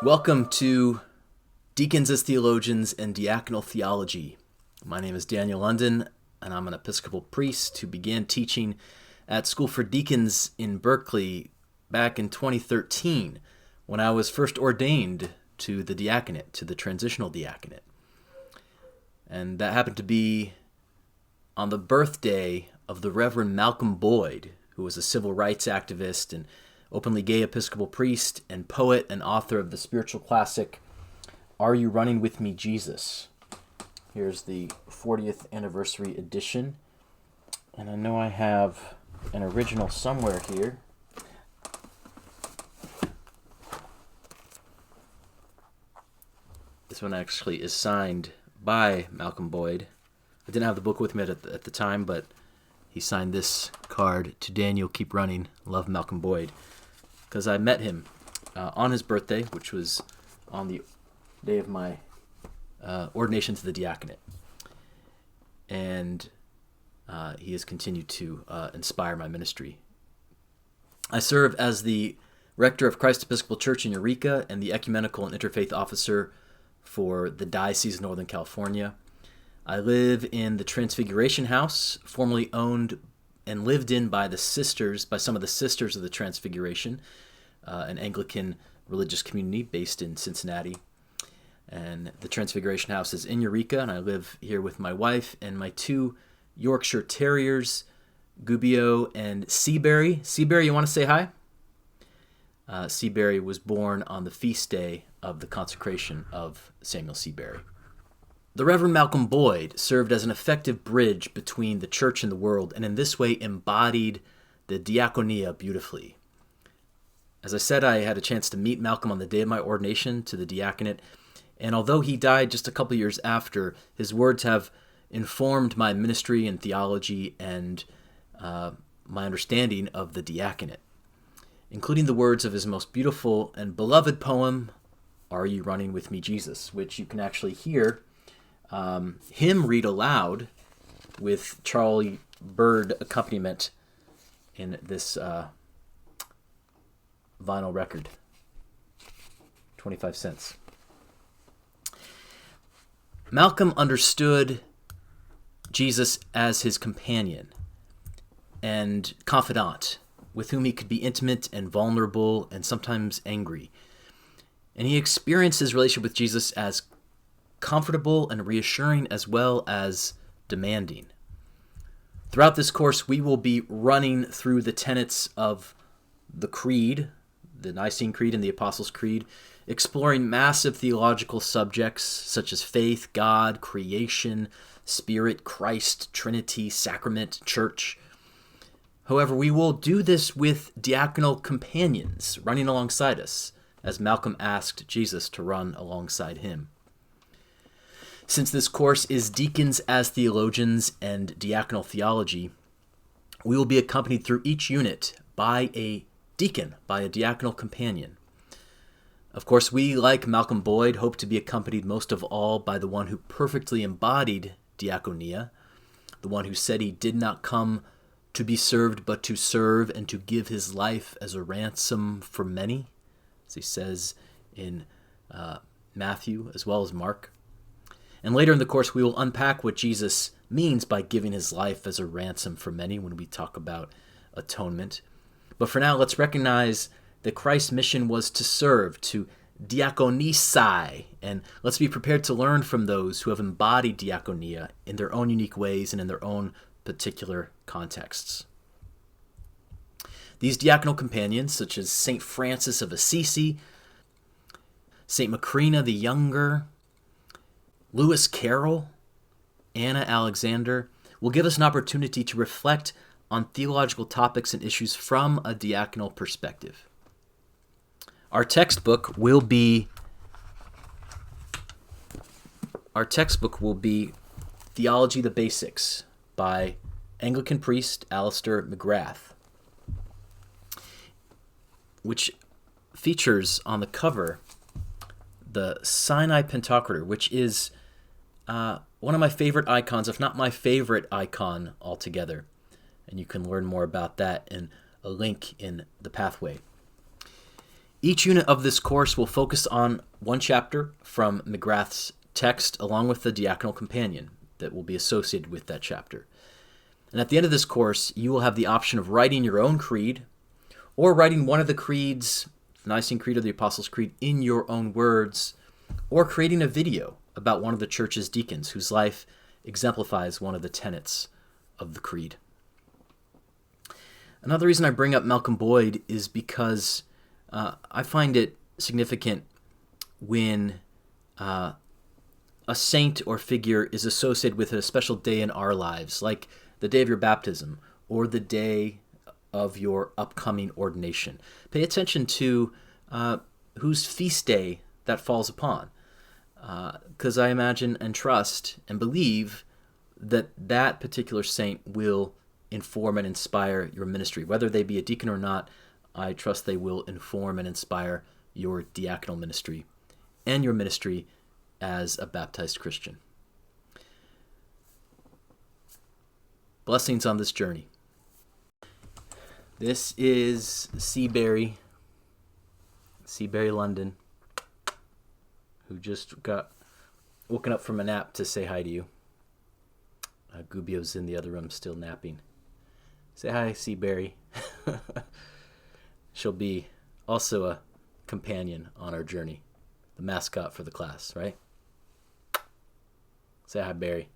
Welcome to Deacons as Theologians and Diaconal Theology. My name is Daniel London, and I'm an Episcopal priest who began teaching at School for Deacons in Berkeley back in 2013 when I was first ordained to the diaconate, to the transitional diaconate. And that happened to be on the birthday of the Reverend Malcolm Boyd, who was a civil rights activist and openly gay Episcopal priest and poet and author of the spiritual classic, Are You Running With Me, Jesus? Here's the 40th anniversary edition. And I know I have an original somewhere here. This one actually is signed by Malcolm Boyd. I didn't have the book with me at the time, but he signed this card, To Daniel, Keep Running, Love Malcolm Boyd, because I met him on his birthday, which was on the day of my ordination to the diaconate. And he has continued to inspire my ministry. I serve as the rector of Christ Episcopal Church in Eureka and the Ecumenical Interfaith Officer for the Diocese of Northern California. I live in the Transfiguration House, formerly owned and lived in by some of the Sisters of the Transfiguration, an Anglican religious community based in Cincinnati. And the Transfiguration House is in Eureka, and I live here with my wife and my two Yorkshire Terriers, Gubbio and Seabury. Seabury, you want to say hi? Seabury was born on the feast day of the Consecration of Samuel Seabury. The Reverend Malcolm Boyd served as an effective bridge between the church and the world, and in this way embodied the diaconia beautifully. As I said, I had a chance to meet Malcolm on the day of my ordination to the diaconate, and although he died just a couple years after, his words have informed my ministry and theology and my understanding of the diaconate, including the words of his most beautiful and beloved poem, Are You Running With Me, Jesus?, which you can actually hear him read aloud with Charlie Bird accompaniment in this vinyl record. 25 cents. Malcolm understood Jesus as his companion and confidant, with whom he could be intimate and vulnerable and sometimes angry. And he experienced his relationship with Jesus as comfortable and reassuring as well as demanding. Throughout this course, we will be running through the tenets of the Creed, the Nicene Creed and the Apostles' Creed, exploring massive theological subjects such as faith, God, creation, Spirit, Christ, Trinity, sacrament, church. However, we will do this with diaconal companions running alongside us, as Malcolm asked Jesus to run alongside him. Since this course is Deacons as Theologians and Diaconal Theology, we will be accompanied through each unit by a deacon, by a diaconal companion. Of course, we, like Malcolm Boyd, hope to be accompanied most of all by the one who perfectly embodied diaconia, the one who said he did not come to be served but to serve and to give his life as a ransom for many, as he says in Matthew as well as Mark. And later in the course, we will unpack what Jesus means by giving his life as a ransom for many when we talk about atonement. But for now, let's recognize that Christ's mission was to serve, to diakonisai, and let's be prepared to learn from those who have embodied diaconia in their own unique ways and in their own particular contexts. These diaconal companions, such as St. Francis of Assisi, St. Macrina the Younger, Lewis Carroll, Anna Alexander, will give us an opportunity to reflect on theological topics and issues from a diaconal perspective. Our textbook will be Theology the Basics by Anglican priest Alistair McGrath, which features on the cover the Sinai Pantocrator, which is one of my favorite icons, if not my favorite icon altogether. And you can learn more about that in a link in the pathway. Each unit of this course will focus on one chapter from McGrath's text along with the diaconal companion that will be associated with that chapter. And at the end of this course, you will have the option of writing your own creed or writing one of the creeds, the Nicene Creed or the Apostles' Creed, in your own words, or creating a video about one of the church's deacons whose life exemplifies one of the tenets of the creed. Another reason I bring up Malcolm Boyd is because I find it significant when a saint or figure is associated with a special day in our lives, like the day of your baptism or the day of your upcoming ordination. Pay attention to whose feast day that falls upon, because I imagine and trust and believe that that particular saint will inform and inspire your ministry. Whether they be a deacon or not, I trust they will inform and inspire your diaconal ministry and your ministry as a baptized Christian. Blessings on this journey. This is Seabury, London, who just got woken up from a nap to say hi to you. Gubbio's in the other room still napping. Say hi, Seabury. She'll be also a companion on our journey, the mascot for the class, right? Say hi, Barry.